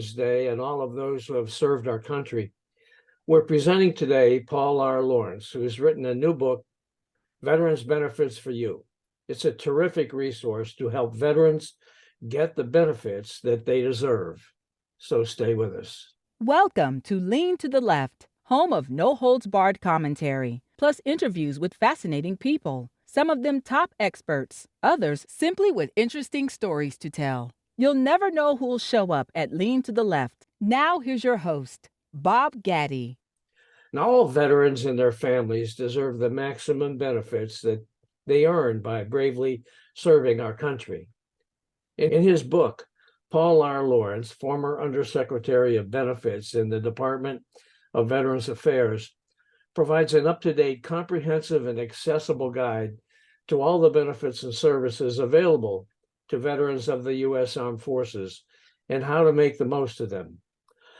Veterans Day and all of those who have served our country. We're presenting today Paul R. Lawrence, who has written a new book, Veterans Benefits for You. It's a terrific resource to help veterans get the benefits that they deserve. So stay with us. Welcome to Lean to the Left, home of no-holds-barred commentary, plus interviews with fascinating people, some of them top experts, others simply with interesting stories to tell. You'll never know who'll show up at Lean to the Left. Now here's your host, Bob Gaddy. Now, all veterans and their families deserve the maximum benefits that they earn by bravely serving our country. In his book, Paul R. Lawrence, former Undersecretary of Benefits in the Department of Veterans Affairs, provides an up-to-date, comprehensive, and accessible guide to all the benefits and services available to veterans of the U.S. Armed Forces and how to make the most of them.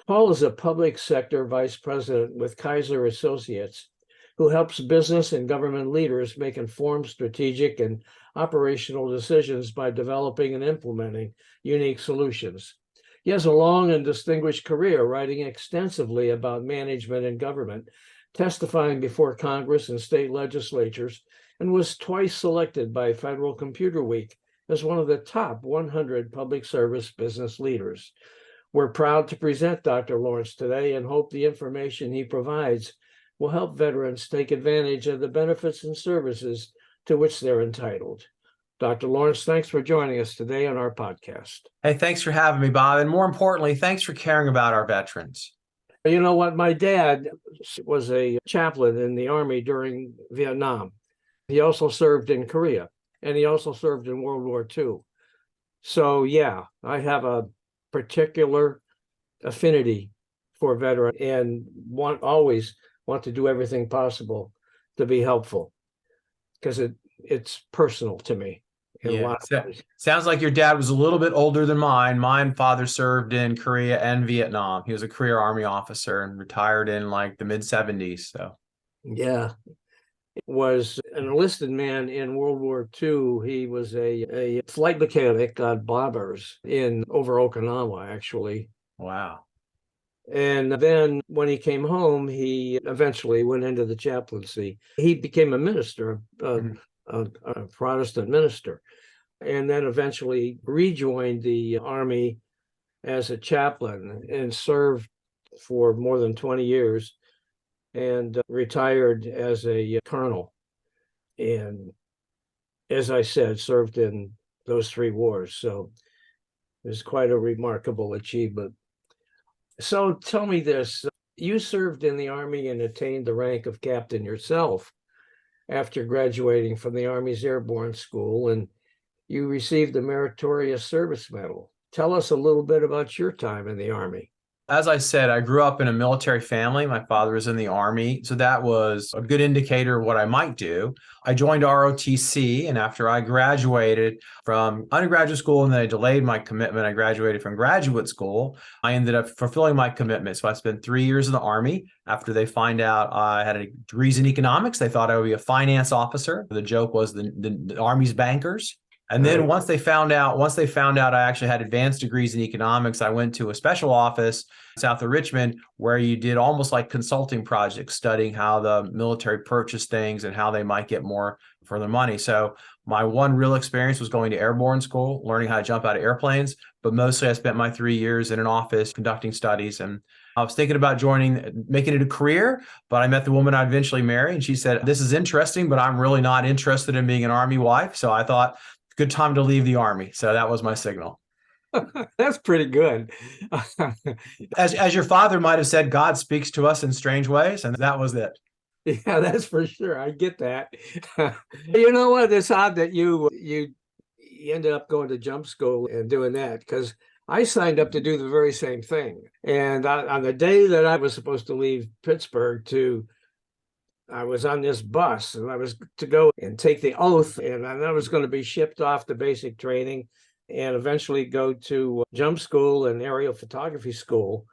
Paul is a public sector vice president with Kaiser Associates, who helps business and government leaders make informed strategic and operational decisions by developing and implementing unique solutions. He has a long and distinguished career writing extensively about management and government, testifying before Congress and state legislatures, and was twice selected by Federal Computer Week as one of the top 100 public service business leaders. We're proud to present Dr. Lawrence today and hope the information he provides will help veterans take advantage of the benefits and services to which they're entitled. Dr. Lawrence, thanks for joining us today on our podcast. Hey, thanks for having me, Bob. And more importantly, thanks for caring about our veterans. You know what? My dad was a chaplain in the Army during Vietnam. He also served in Korea, and he also served in World War II. So, yeah, I have a particular affinity for veterans and always want to do everything possible to be helpful because it's personal to me. Yeah. Sounds like your dad was a little bit older than mine. My father served in Korea and Vietnam. He was a career Army officer and retired in like the mid-70s. So, yeah, was an enlisted man in World War II. He was a flight mechanic on bombers over Okinawa, actually. Wow. And then when he came home, he eventually went into the chaplaincy. He became a minister, a Protestant minister, and then eventually rejoined the Army as a chaplain and served for more than 20 years and retired as a colonel. And as I said, served in those 3 wars. So it was quite a remarkable achievement. So tell me this, you served in the Army and attained the rank of captain yourself after graduating from the Army's Airborne School, and you received the Meritorious Service Medal. Tell us a little bit about your time in the Army. As I said, I grew up in a military family. My father was in the Army, so that was a good indicator of what I might do. I joined ROTC, and after I graduated from undergraduate school and then I delayed my commitment, I graduated from graduate school, I ended up fulfilling my commitment. So I spent 3 years in the Army. After they find out I had degrees in economics, they thought I would be a finance officer. The joke was the Army's bankers. And then once they found out I actually had advanced degrees in economics, I went to a special office south of Richmond where you did almost like consulting projects, studying how the military purchased things and how they might get more for their money. So my one real experience was going to airborne school, learning how to jump out of airplanes. But mostly I spent my 3 years in an office conducting studies. And I was thinking about making it a career, but I met the woman I'd eventually marry. And she said, "This is interesting, but I'm really not interested in being an Army wife." So I thought, good time to leave the Army. So that was my signal. That's pretty good. As your father might have said, God speaks to us in strange ways, and that was it. Yeah, that's for sure. I get that. You know what? It's odd that you ended up going to jump school and doing that, because I signed up to do the very same thing. And on the day that I was supposed to leave Pittsburgh I was on this bus and I was to go and take the oath, and I was going to be shipped off to basic training and eventually go to jump school and aerial photography school.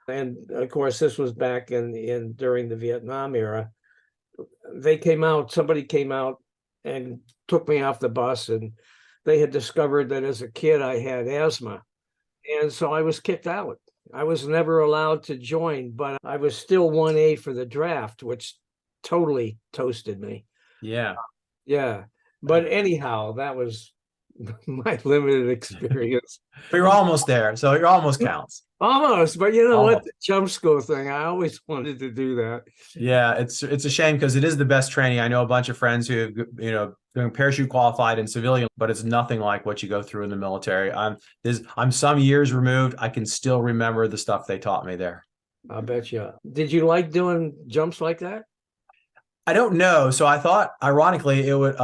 And of course, this was back during the Vietnam era. Somebody came out and took me off the bus, and they had discovered that as a kid I had asthma. And so I was kicked out. I was never allowed to join, but I was still 1A for the draft, which totally toasted me. Yeah. Yeah. But anyhow, that was my limited experience. You're almost there. So you're almost counts. Almost, but you know what? Almost. The jump school thing, I always wanted to do that. Yeah, it's a shame because it is the best training. I know a bunch of friends who have, been parachute qualified in civilian, but it's nothing like what you go through in the military. I'm some years removed. I can still remember the stuff they taught me there. I bet you. Did you like doing jumps like that? I don't know. So I thought, ironically, it would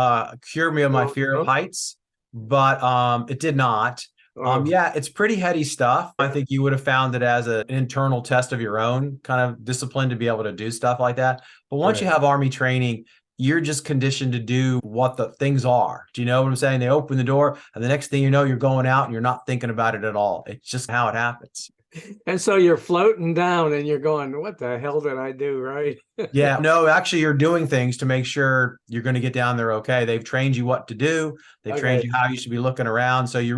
cure me of my fear of Oh, heights, but it did not. oh, Yeah, it's pretty heady stuff. I think you would have found it as an internal test of your own kind of discipline to be able to do stuff like that. But once you right. have Army training, you're just conditioned to do what the things are. Do you know what I'm saying? They open the door, and the next thing you know, you're going out and you're not thinking about it at all. It's just how it happens. And so you're floating down and you're going, what the hell did I do? Right. Yeah, no, actually, you're doing things to make sure you're going to get down there okay. They've trained you what to do. They've trained Okay. you how you should be looking around. So you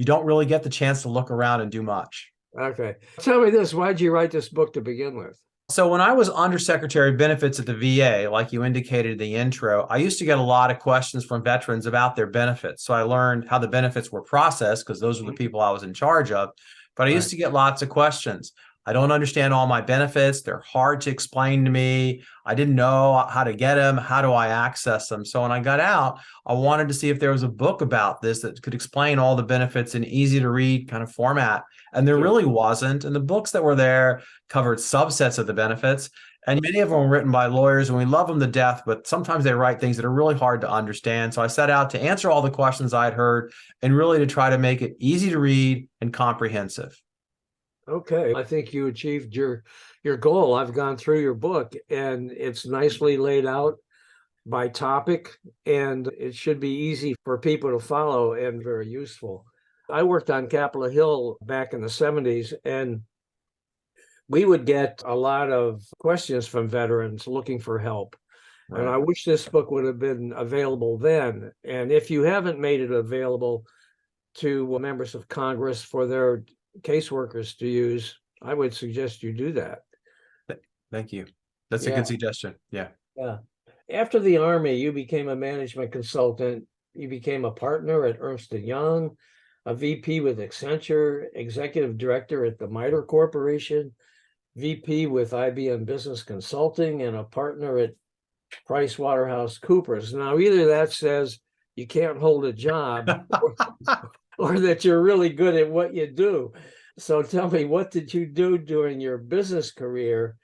don't really get the chance to look around and do much. Okay. Tell me this. Why'd you write this book to begin with? So when I was Undersecretary of Benefits at the VA, like you indicated in the intro, I used to get a lot of questions from veterans about their benefits. So I learned how the benefits were processed because those were the people I was in charge of. But I used Right. to get lots of questions. I don't understand all my benefits. They're hard to explain to me. I didn't know how to get them. How do I access them? So when I got out, I wanted to see if there was a book about this that could explain all the benefits in easy to read kind of format. And there Sure. really wasn't. And the books that were there covered subsets of the benefits. And many of them were written by lawyers, and we love them to death, but sometimes they write things that are really hard to understand. So I set out to answer all the questions I'd heard and really to try to make it easy to read and comprehensive. Okay. I think you achieved your goal. I've gone through your book and it's nicely laid out by topic, and it should be easy for people to follow and very useful. I worked on Capitol Hill back in the 70s, and we would get a lot of questions from veterans looking for help. And I wish this book would have been available then. And if you haven't made it available to members of Congress for their caseworkers to use, I would suggest you do that. Thank you. That's a Yeah. good suggestion. Yeah. Yeah. After the Army, you became a management consultant. You became a partner at Ernst & Young, a VP with Accenture, executive director at the MITRE Corporation, VP with IBM Business Consulting, and a partner at PricewaterhouseCoopers. Now, either that says you can't hold a job or that you're really good at what you do. So tell me, what did you do during your business career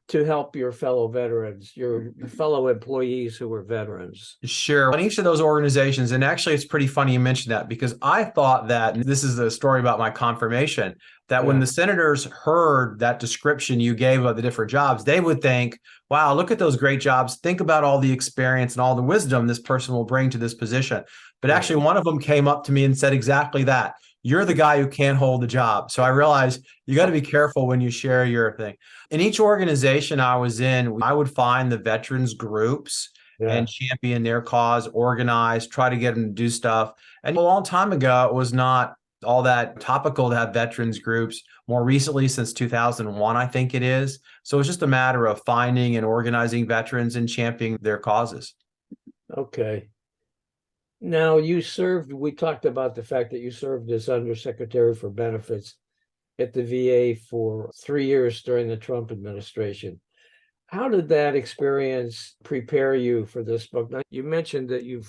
to help your fellow veterans, your fellow employees who were veterans? Sure. On each of those organizations, and actually, it's pretty funny you mentioned that because I thought that, and this is a story about my confirmation, that when Yeah. the senators heard that description you gave of the different jobs, they would think, wow, look at those great jobs. Think about all the experience and all the wisdom this person will bring to this position. But Right. actually, one of them came up to me and said exactly that. You're the guy who can't hold the job. So I realized you got to be careful when you share your thing. In each organization I was in, I would find the veterans groups Yeah. and champion their cause, organize, try to get them to do stuff. And a long time ago, it was not all that topical to have veterans groups. More recently, since 2001, I think it is. So it's just a matter of finding and organizing veterans and championing their causes. Okay. Now, we talked about the fact that you served as Undersecretary for Benefits at the VA for 3 years during the Trump administration. How did that experience prepare you for this book? Now, you mentioned that you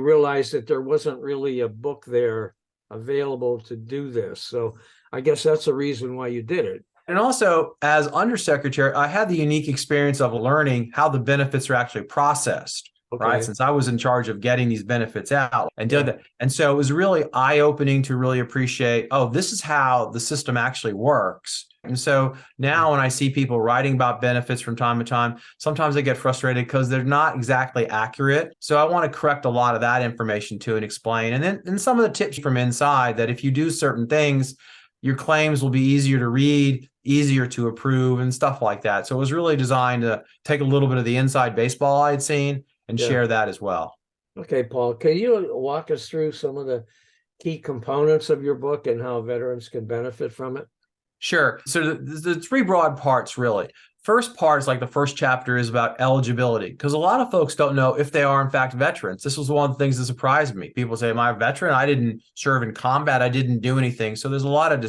realized that there wasn't really a book there available to do this. So I guess that's the reason why you did it. And also, as undersecretary, I had the unique experience of learning how the benefits are actually processed. Right. Okay. Since I was in charge of getting these benefits out and did that. And so it was really eye-opening to really appreciate, oh, this is how the system actually works. And so now when I see people writing about benefits from time to time, sometimes I get frustrated because they're not exactly accurate. So I want to correct a lot of that information too and explain. And then some of the tips from inside that if you do certain things, your claims will be easier to read, easier to approve and stuff like that. So it was really designed to take a little bit of the inside baseball I had seen and share that as well. Okay, Paul, can you walk us through some of the key components of your book and how veterans can benefit from it? Sure. So the three broad parts, really. First part is like the first chapter is about eligibility, because a lot of folks don't know if they are in fact veterans. This was one of the things that surprised me. People say, am I a veteran? I didn't serve in combat. I didn't do anything. So there's a lot of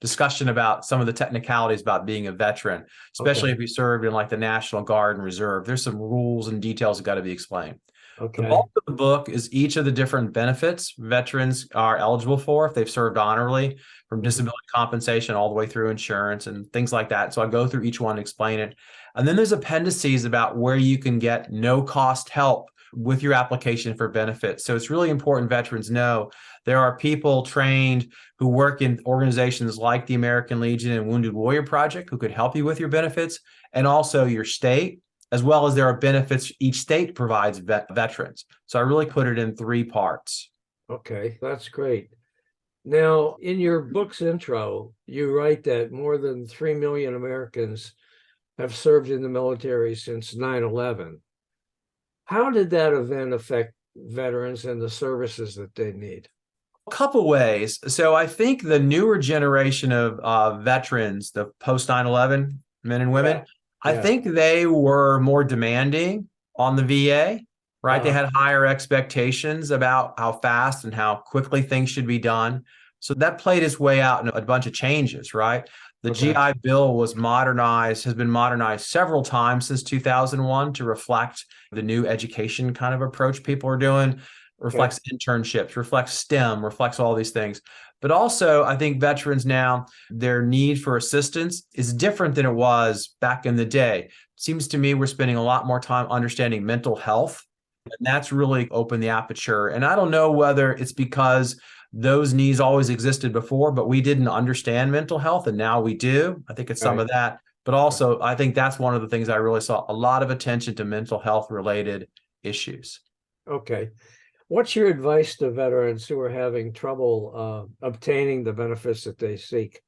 discussion about some of the technicalities about being a veteran, especially Okay. if you served in like the National Guard and Reserve. There's some rules and details that got to be explained. The Okay. bulk of the book is each of the different benefits veterans are eligible for if they've served honorably, from Mhm. disability compensation all the way through insurance and things like that. So I go through each one and explain it. And then there's appendices about where you can get no cost help with your application for benefits. So it's really important veterans know there are people trained who work in organizations like the American Legion and Wounded Warrior Project who could help you with your benefits, and also your state, as well as there are benefits each state provides veterans. So I really put it in three parts. Okay, that's great. Now, in your book's intro, you write that more than 3 million Americans have served in the military since 9/11. How did that event affect veterans and the services that they need? A couple ways. So I think the newer generation of veterans, the post 9/11 men and women, Yeah. I Yeah. think they were more demanding on the VA, right? They Uh, had higher expectations about how fast and how quickly things should be done. So that played its way out in a bunch of changes, right? The okay. GI Bill was modernized, has been modernized several times since 2001 to reflect the new education kind of approach people are doing, Okay. reflects internships, reflects STEM, reflects all these things. But also, I think veterans now, their need for assistance is different than it was back in the day. It seems to me we're spending a lot more time understanding mental health, and that's really opened the aperture. And I don't know whether it's because those needs always existed before, but we didn't understand mental health, and now we do. I think it's some Right. of that. But also, I think that's one of the things I really saw a lot of attention to mental health related issues. Okay. What's your advice to veterans who are having trouble obtaining the benefits that they seek?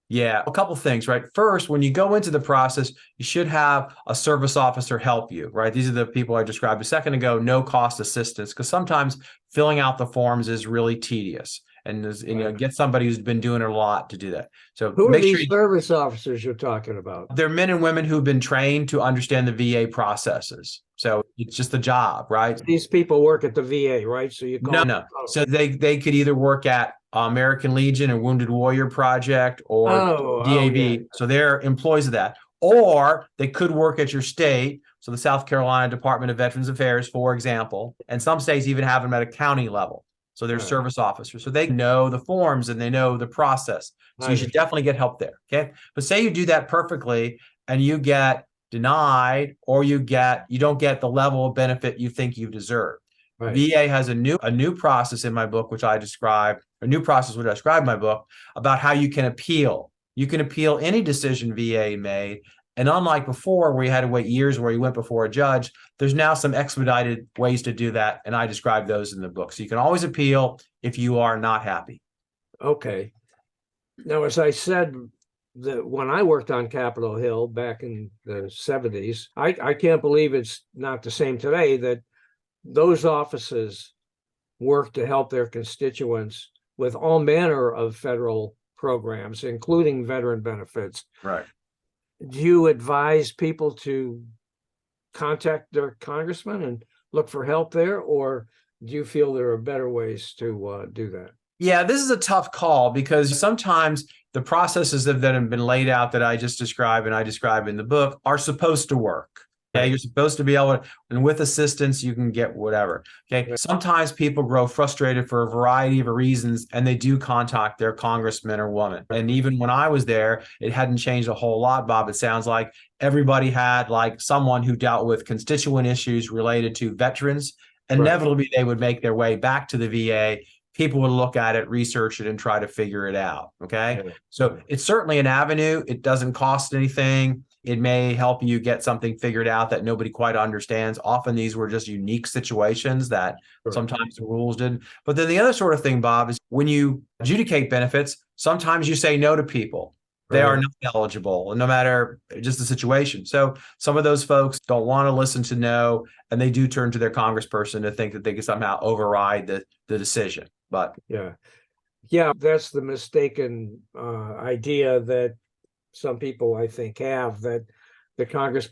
Yeah, a couple things, right? First, when you go into the process, you should have a service officer help you, right? These are the people I described a second ago, no cost assistance, because sometimes filling out the forms is really tedious. And get somebody who's been doing it a lot to do that. So Who are make sure these service officers you're talking about? they're men and women who've been trained to understand the VA processes. So it's just a job, right? These people work at the VA, right? So you call No. So they could either work at American Legion and Wounded Warrior Project or oh, yeah. DAV. So they're employees of that. Or they could work at your state. So the South Carolina Department of Veterans Affairs, for example, and some states even have them at a county level. So they're All right. service officers. So they know the forms and they know the process. So I you should understand. definitely get help there. Okay. But say you do that perfectly and you get denied, or you don't get the level of benefit you think you deserve. Right. VA has a new process in my book, which I describe, a new process which I describe in my book about how you can appeal. You can appeal any decision VA made. And unlike before, where you had to wait years where you went before a judge, there's now some expedited ways to do that. And I describe those in the book. So you can always appeal if you are not happy. Okay. Now, as I said, that when I worked on Capitol Hill back in the 70s, I can't believe it's not the same today, that those offices work to help their constituents with all manner of federal programs, including veteran benefits. Right. Do you advise people to contact their congressman and look for help there, or do you feel there are better ways to do that? Yeah, this is a tough call because sometimes the processes that have been laid out that I just described and I describe in the book are supposed to work. Okay, you're supposed to be able to, and with assistance, you can get whatever. Okay, sometimes people grow frustrated for a variety of reasons and they do contact their congressman or woman. And even when I was there, it hadn't changed a whole lot, Bob. It sounds like everybody had like someone who dealt with constituent issues related to veterans. Inevitably, they would make their way back to the VA. People would look at it, research it, and try to figure it out. Okay. So it's certainly an avenue. It doesn't cost anything. It may help you get something figured out that nobody quite understands. Often these were just unique situations that sometimes the rules didn't. But then the other sort of thing, Bob, is when you adjudicate benefits, sometimes you say no to people. They are not eligible, no matter just the situation. So some of those folks don't want to listen to no, and they do turn to their congressperson to think that they can somehow override the decision. But yeah. Yeah, that's the mistaken idea that some people, I think, have, that the Congress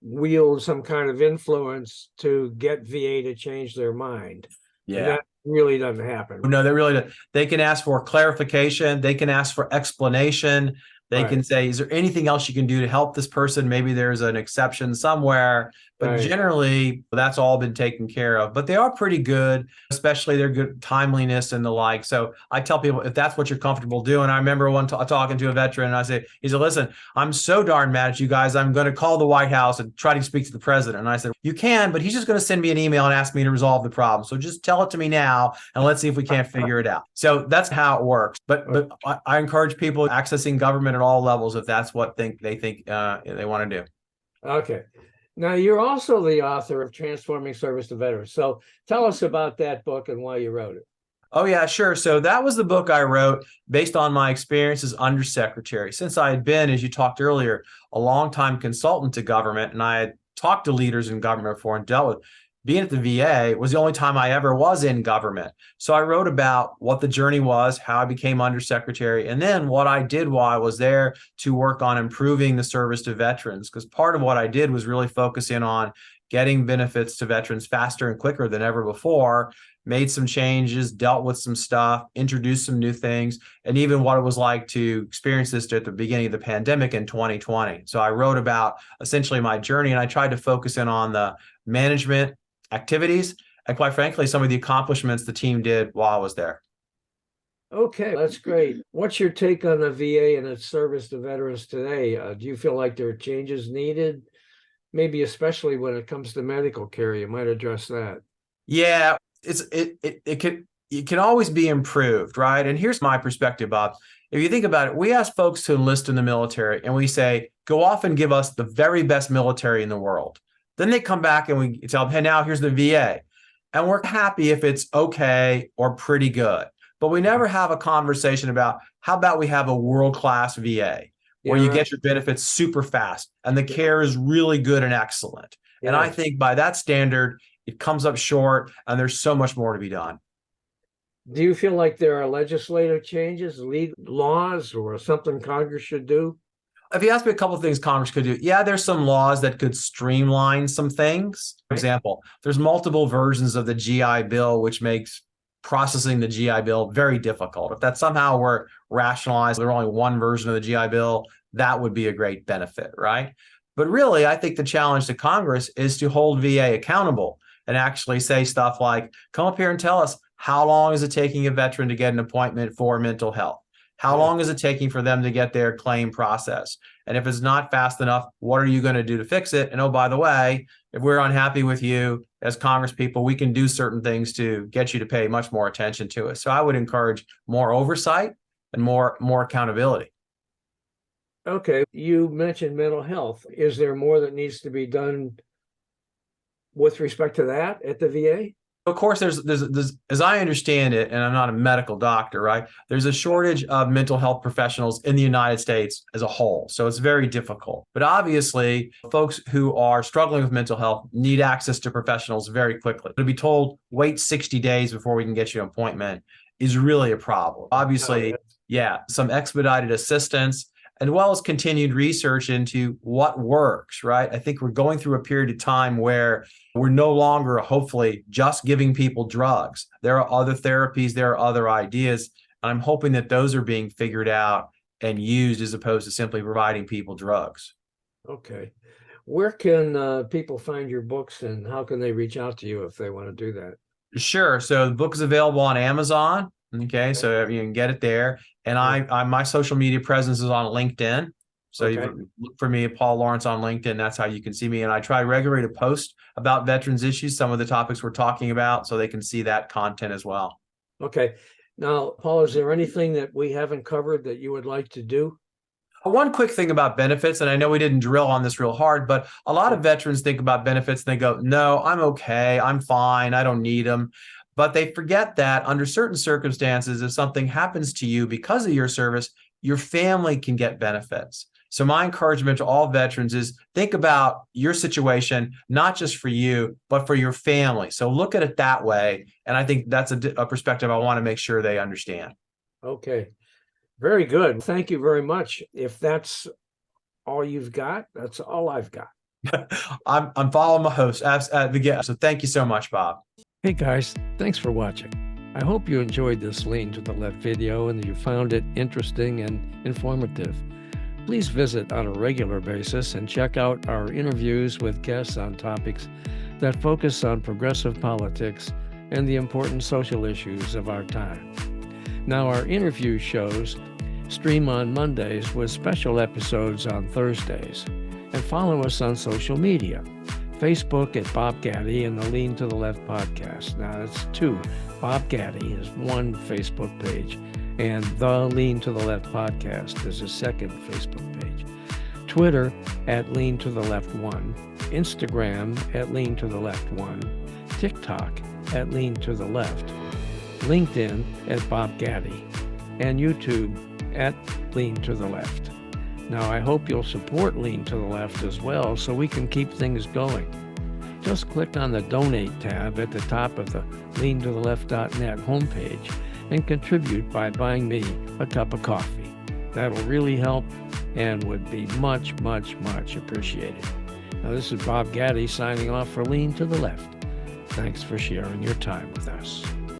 wields some kind of influence to get VA to change their mind. And Yeah. that really doesn't happen. No, they really do. They can ask for clarification. They can ask for explanation. They can Right, say, is there anything else you can do to help this person? Maybe there's an exception somewhere. But right. generally, that's all been taken care of. But they are pretty good, especially their good timeliness and the like. So I tell people, if that's what you're comfortable doing. I remember talking to a veteran, and he said, listen, I'm so darn mad at you guys. I'm going to call the White House and try to speak to the president. And I said, you can, but he's just going to send me an email and ask me to resolve the problem. So just tell it to me now, and let's see if we can't figure it out. So that's how it works. But I encourage people accessing government at all levels if that's what they think they want to do. Okay. Now, you're also the author of Transforming Service to Veterans. So tell us about that book and why you wrote it. Oh, yeah, sure. So that was the book I wrote based on my experience as undersecretary. Since I had been, as you talked earlier, a longtime consultant to government, and I had talked to leaders in government before and dealt with being at the VA was the only time I ever was in government. So I wrote about what the journey was, how I became undersecretary, and then what I did while I was there to work on improving the service to veterans. Because part of what I did was really focus in on getting benefits to veterans faster and quicker than ever before, made some changes, dealt with some stuff, introduced some new things, and even what it was like to experience this at the beginning of the pandemic in 2020. So I wrote about essentially my journey, and I tried to focus in on the management activities, and quite frankly, some of the accomplishments the team did while I was there. Okay, that's great. What's your take on the VA and its service to veterans today? Do you feel like there are changes needed? Maybe especially when it comes to medical care, you might address that. Yeah, it can always be improved, right? And here's my perspective, Bob. If you think about it, we ask folks to enlist in the military, and we say, go off and give us the very best military in the world. Then they come back and we tell them, hey, now here's the VA. And we're happy if it's okay or pretty good. But we never have a conversation about how about we have a world-class VA where you get your benefits super fast and the care is really good and excellent. And I think by that standard, it comes up short and there's so much more to be done. Do you feel like there are legislative changes, laws, or something Congress should do? If you ask me a couple of things Congress could do, yeah, there's some laws that could streamline some things. For example, there's multiple versions of the GI Bill, which makes processing the GI Bill very difficult. If that somehow were rationalized, there's only one version of the GI Bill, that would be a great benefit, right? But really, I think the challenge to Congress is to hold VA accountable and actually say stuff like, come up here and tell us, how long is it taking a veteran to get an appointment for mental health? How long is it taking for them to get their claim processed? And if it's not fast enough, what are you going to do to fix it? And oh, by the way, if we're unhappy with you as Congress people, we can do certain things to get you to pay much more attention to us. So I would encourage more oversight and more accountability. Okay, you mentioned mental health. Is there more that needs to be done with respect to that at the VA? Of course, there's as I understand it, and I'm not a medical doctor, right? There's a shortage of mental health professionals in the United States as a whole. So it's very difficult. But obviously, folks who are struggling with mental health need access to professionals very quickly. To be told, wait 60 days before we can get you an appointment is really a problem. Obviously, yeah, some expedited assistance, as well as continued research into what works, right? I think we're going through a period of time where we're no longer, hopefully, just giving people drugs. There are other therapies, there are other ideas, and I'm hoping that those are being figured out and used as opposed to simply providing people drugs. Okay. Where can people find your books, and how can they reach out to you if they want to do that? Sure. So the book is available on Amazon. Okay, so you can get it there. And my social media presence is on LinkedIn. So you look for me, Paul Lawrence, on LinkedIn. That's how you can see me. And I try regularly to post about veterans issues, some of the topics we're talking about, so they can see that content as well. Okay. Now, Paul, is there anything that we haven't covered that you would like to do? One quick thing about benefits, and I know we didn't drill on this real hard, but a lot of veterans think about benefits and they go, no, I'm okay, I'm fine, I don't need them. But they forget that under certain circumstances, if something happens to you because of your service, your family can get benefits. So my encouragement to all veterans is think about your situation, not just for you, but for your family. So look at it that way. And I think that's a perspective I want to make sure they understand. Okay. Very good. Thank you very much. If that's all you've got, that's all I've got. I'm following my host at the guest. So thank you so much, Bob. Hey guys, thanks for watching. I hope you enjoyed this Lean to the Left video and that you found it interesting and informative. Please visit on a regular basis and check out our interviews with guests on topics that focus on progressive politics and the important social issues of our time. Now, our interview shows stream on Mondays with special episodes on Thursdays. And follow us on social media. Facebook at Bob Gaddy and the Lean to the Left podcast. Now, it's two. Bob Gaddy is one Facebook page, and the Lean to the Left podcast is a second Facebook page. Twitter at Lean to the Left 1. Instagram at Lean to the Left 1. TikTok at Lean to the Left. LinkedIn at Bob Gaddy. And YouTube at Lean to the Left. Now, I hope you'll support Lean to the Left as well so we can keep things going. Just click on the Donate tab at the top of the leantotheleft.net homepage and contribute by buying me a cup of coffee. That'll really help and would be much, much, much appreciated. Now, this is Bob Gaddy signing off for Lean to the Left. Thanks for sharing your time with us.